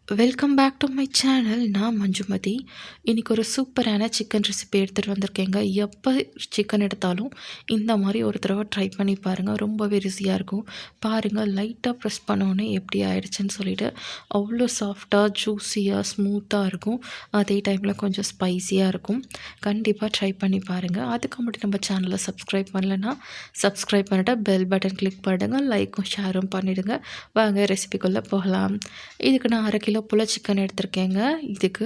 Welcome back to my channel. நான் மஞ்சுமதி. இன்றைக்கி ஒரு சூப்பரான சிக்கன் ரெசிபி எடுத்துகிட்டு வந்திருக்கேங்க. எப்போ சிக்கன் எடுத்தாலும் இந்த மாதிரி ஒரு தடவை ட்ரை பண்ணி பாருங்கள். ரொம்பவே ருசியாக இருக்கும். பாருங்கள், லைட்டாக ப்ரெஸ் பண்ணோன்னே எப்படி ஆயிடுச்சுன்னு சொல்லிட்டு அவ்வளோ சாஃப்டாக ஜூஸியாக ஸ்மூத்தாக இருக்கும். அதே டைமில் கொஞ்சம் ஸ்பைஸியாக இருக்கும். கண்டிப்பாக ட்ரை பண்ணி பாருங்கள். அதுக்கு மட்டும் நம்ம சேனலை சப்ஸ்கிரைப் பண்ணலைன்னா சப்ஸ்கிரைப் பண்ணிவிட்டு பெல் பட்டன் கிளிக் பண்ணுங்கள். லைக்கும் ஷேரும் பண்ணிவிடுங்க. வாங்க ரெசிபிக்குள்ளே போகலாம். இதுக்கு நான் 1/2 கிலோ போல் சிக்கன் எடுத்திருக்கேங்க. இதுக்கு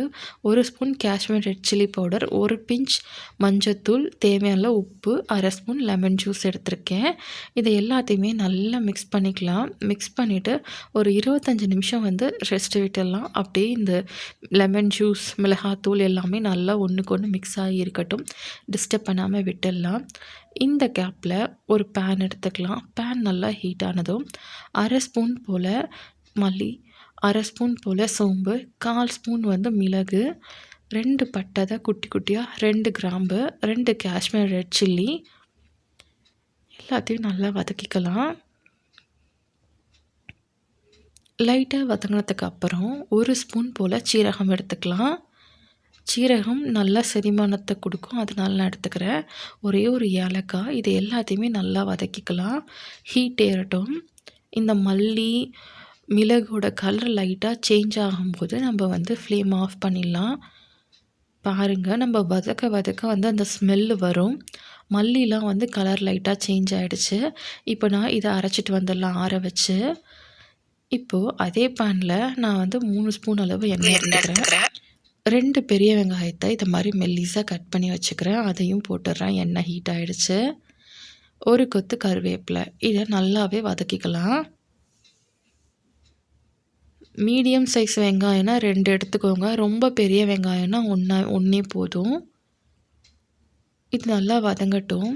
1 spoon Kashmir red chilli powder, 1 pinch மஞ்சத்தூள், தேவையான உப்பு, 1/2 ஸ்பூன் லெமன் ஜூஸ் எடுத்திருக்கேன். இதை எல்லாத்தையுமே நல்லா மிக்ஸ் பண்ணிக்கலாம். மிக்ஸ் பண்ணிவிட்டு ஒரு 25 நிமிஷம் ரெஸ்ட் விட்டுடலாம். அப்படியே இந்த லெமன் ஜூஸ், மிளகாத்தூள் எல்லாமே நல்லா ஒன்றுக்கு ஒன்று மிக்ஸ் ஆகி இருக்கட்டும். டிஸ்டர்ப் பண்ணாமல் விட்டுடலாம். இந்த கேப்பில் ஒரு பேன் எடுத்துக்கலாம். பேன் நல்லா ஹீட் ஆனதும் 1/2 ஸ்பூன் போல் மல்லி, 1/2 ஸ்பூன் போல் சோம்பு, 1/4 ஸ்பூன் மிளகு, 2 பட்டை குட்டி குட்டியாக, 2 கிராம்பு, 2 காஷ்மீர் ரெட் சில்லி எல்லாத்தையும் நல்லா வதக்கிக்கலாம். லைட்டாக வதங்கினதுக்கு அப்புறம் 1 ஸ்பூன் போல் சீரகம் எடுத்துக்கலாம். சீரகம் நல்லா செரிமானத்தை கொடுக்கும், அதனால நான் எடுத்துக்கிறேன். ஒரே ஒரு ஏலக்காய். இது எல்லாத்தையுமே நல்லா வதக்கிக்கலாம். ஹீட் ஏறட்டும். இந்த மல்லி, மிளகோட கலர் லைட்டாக சேஞ்ச் ஆகும்போது நம்ம ஃப்ளேம் ஆஃப் பண்ணிடலாம். பாருங்கள், நம்ம வதக்க வதக்க அந்த ஸ்மெல்லு வரும். மல்லிலாம் கலர் லைட்டாக சேஞ்ச் ஆகிடுச்சு. இப்போ நான் இதை அரைச்சிட்டு வந்துடலாம் ஆற வச்சு. இப்போது அதே பேனில் நான் 3 ஸ்பூன் அளவு எண்ணெய் எடுத்துக்கிறேன். 2 பெரிய வெங்காயத்தை இதை மாதிரி மெல்லிஸாக கட் பண்ணி வச்சுக்கிறேன். அதையும் போட்டுடுறேன். எண்ணெய் ஹீட் ஆகிடுச்சு. ஒரு கொத்து கருவேப்பிலை. இதை நல்லாவே வதக்கிக்கலாம். மீடியம் சைஸ் வெங்காயம்னா 2 எடுத்துக்கோங்க. ரொம்ப பெரிய வெங்காயம்னா ஒன்றே போதும். இது நல்லா வதங்கட்டும்.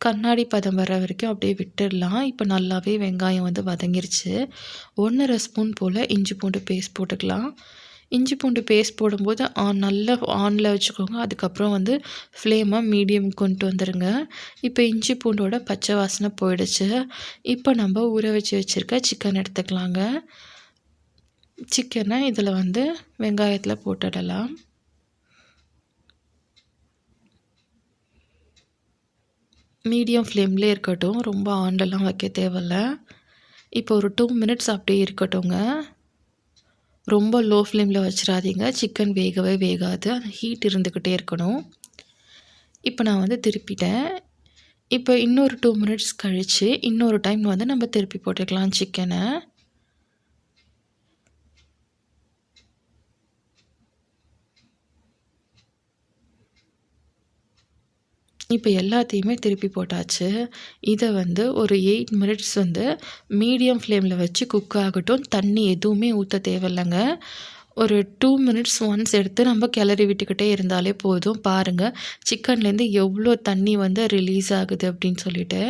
கண்ணாடி பதம் வர வரைக்கும் அப்படியே விட்டுடலாம். இப்போ நல்லாவே வெங்காயம் வதங்கிருச்சு. 1/2 ஸ்பூன் போல் இஞ்சி பூண்டு பேஸ்ட் போட்டுக்கலாம். இஞ்சி பூண்டு பேஸ்ட் போடும்போது நல்லா ஆனில் வச்சுக்கோங்க. அதுக்கப்புறம் ஃப்ளேமை மீடியம் கொண்டு வந்துடுங்க. இப்போ இஞ்சி பூண்டோட பச்சை வாசனை போயிடுச்சு. இப்போ நம்ம ஊற வச்சுருக்க சிக்கன் எடுத்துக்கலாங்க. சிக்கனை இதில் வெங்காயத்தில் போட்டுடலாம். மீடியம் ஃப்ளேம்லேயே இருக்கட்டும். ரொம்ப ஆன்லலாம் வைக்க தேவையில்ல. இப்போ ஒரு 2 மினிட்ஸ் அப்படியே இருக்கட்டும்ங்க. ரொம்ப லோ ஃப்ளேமில் வச்சிடாதீங்க. சிக்கன் வேகவே வேகாது. அந்த ஹீட் இருந்துக்கிட்டே இருக்கணும். இப்போ நான் திருப்பிட்டேன். இப்போ இன்னொரு 2 மினிட்ஸ் கழித்து இன்னொரு டைம் நம்ம திருப்பி போட்டுக்கலாம் சிக்கனை. இப்போ எல்லாத்தையுமே திருப்பி போட்டாச்சு. இதை ஒரு 8 மினிட்ஸ் மீடியம் ஃப்ளேமில் வச்சு குக் ஆகட்டும். தண்ணி எதுவுமே ஊற்ற தேவையில்லைங்க. ஒரு 2 மினிட்ஸ் ஒன்ஸ் எடுத்து நம்ம கிளறி விட்டுக்கிட்டே இருந்தாலே போதும். பாருங்கள், சிக்கன்லேருந்து எவ்வளோ தண்ணி ரிலீஸ் ஆகுது அப்படின்னு சொல்லிட்டு.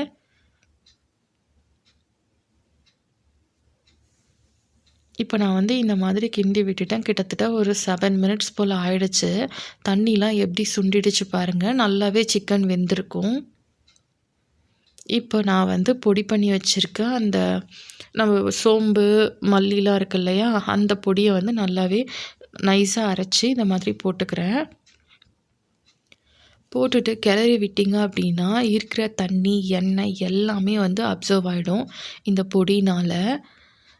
இப்போ நான் இந்த மாதிரி கிண்டி விட்டுட்டேன். கிட்டத்தட்ட ஒரு 7 மினிட்ஸ் போல் ஆயிடுச்சு. தண்ணிலாம் எப்படி சுண்டிடுச்சு பாருங்கள். நல்லாவே சிக்கன் வெந்திருக்கும். இப்போ நான் பொடி பண்ணி வச்சுருக்கேன். அந்த நம்ம சோம்பு, மல்லிலாம் இருக்கு இல்லையா, அந்த பொடியை நல்லாவே நைஸாக அரைச்சி இந்த மாதிரி போட்டுக்கிறேன். போட்டுட்டு கிளறி விட்டிங்க அப்படின்னா இருக்கிற தண்ணி, எண்ணெய் எல்லாமே அப்சர்வ் ஆகிடும் இந்த பொடினால்.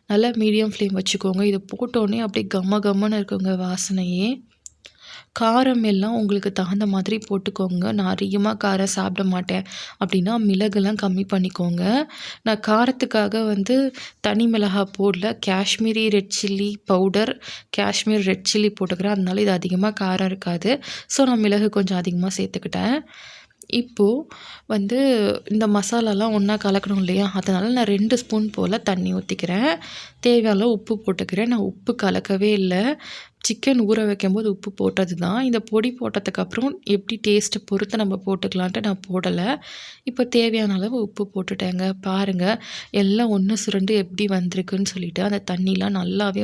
நல்லா மீடியம் ஃப்ளேம் வச்சுக்கோங்க. இது போட்டோன்னே அப்படியே கம்ம கம்மன்னு இருக்குங்க வாசனையே. காரம் எல்லாம் உங்களுக்கு தகுந்த மாதிரி போட்டுக்கோங்க. நான் அதிகமாக காரம் சாப்பிட மாட்டேன் அப்படின்னா மிளகுலாம் கம்மி பண்ணிக்கோங்க. நான் காரத்துக்காக தனி மிளகாய் போடல. Kashmiri red chilli powder, Kashmir red chilli போட்டுக்கிறேன். அதனால இது அதிகமாக காரம் இருக்காது. ஸோ நான் மிளகு கொஞ்சம் அதிகமாக சேர்த்துக்கிட்டேன். இப்போது இந்த மசாலாலாம் ஒன்றா கலக்கணும் இல்லையா, அதனால் நான் 2 ஸ்பூன் போல் தண்ணி ஊற்றிக்கிறேன். தேவையான உப்பு போட்டுக்கிறேன். நான் உப்பு கலக்கவே இல்லை. சிக்கன் ஊற வைக்கும்போது உப்பு போட்டது தான். இந்த பொடி போட்டதுக்கப்புறம் எப்படி டேஸ்ட்டு பொறுத்து நம்ம போட்டுக்கலான்ட்டு நான் போடலை. இப்போ தேவையான அளவு உப்பு போட்டுட்டேங்க. பாருங்கள், எல்லாம் ஒன்று சுரண்டு எப்படி வந்திருக்குன்னு சொல்லிட்டு. அந்த தண்ணிலாம் நல்லாவே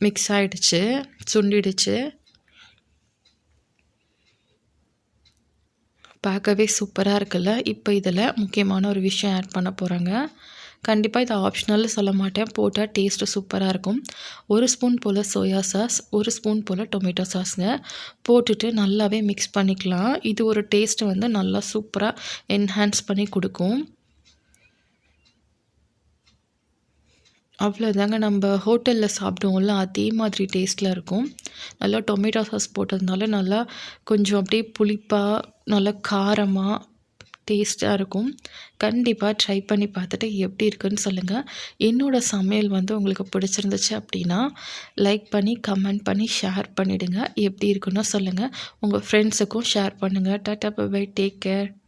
மிக்ஸ் ஆகிடுச்சு, சுண்டிடுச்சு. பார்க்கவே சூப்பராக இருக்குல்ல. இப்போ இதில் முக்கியமான ஒரு விஷயம் ஆட் பண்ண போகிறாங்க. கண்டிப்பா இது ஆப்ஷனல்னு சொல்ல மாட்டேன். போட்டா டேஸ்ட்டு சூப்பரா இருக்கும். 1 ஸ்பூன் போல சோயா சாஸ், 1 ஸ்பூன் போல டொமேட்டோ சாஸ்ங்க. போட்டுட்டு நல்லாவே மிக்ஸ் பண்ணிக்கலாம். இது ஒரு டேஸ்ட் வந்து நல்லா சூப்பரா என்ஹான்ஸ் பண்ணி குடுக்கும். அவ்வளோதாங்க. நம்ப ஹோட்டல்ல சாப்பிடுவோம்ல, அதே மாதிரி டேஸ்ட்ல இருக்கும். நல்லா டொமேட்டோ சாஸ் போட்டதுனால நல்லா கொஞ்சம் அப்படியே புளிப்பா, நல்லா காரமா, டேஸ்ட்டா இருக்கும். கண்டிப்பா ட்ரை பண்ணி பார்த்துட்டு எப்படி இருக்குன்னு சொல்லுங்க. என்னோட சமையல் வந்து உங்களுக்கு பிடிச்சிருந்துச்சு அப்படின்னா, லைக் பண்ணி, கமெண்ட் பண்ணி, ஷேர் பண்ணிடுங்க. எப்படி இருக்குன்னு சொல்லுங்க. உங்க ஃப்ரெண்ட்ஸுக்கும் ஷேர் பண்ணுங்க. Tata, bye bye. Take care.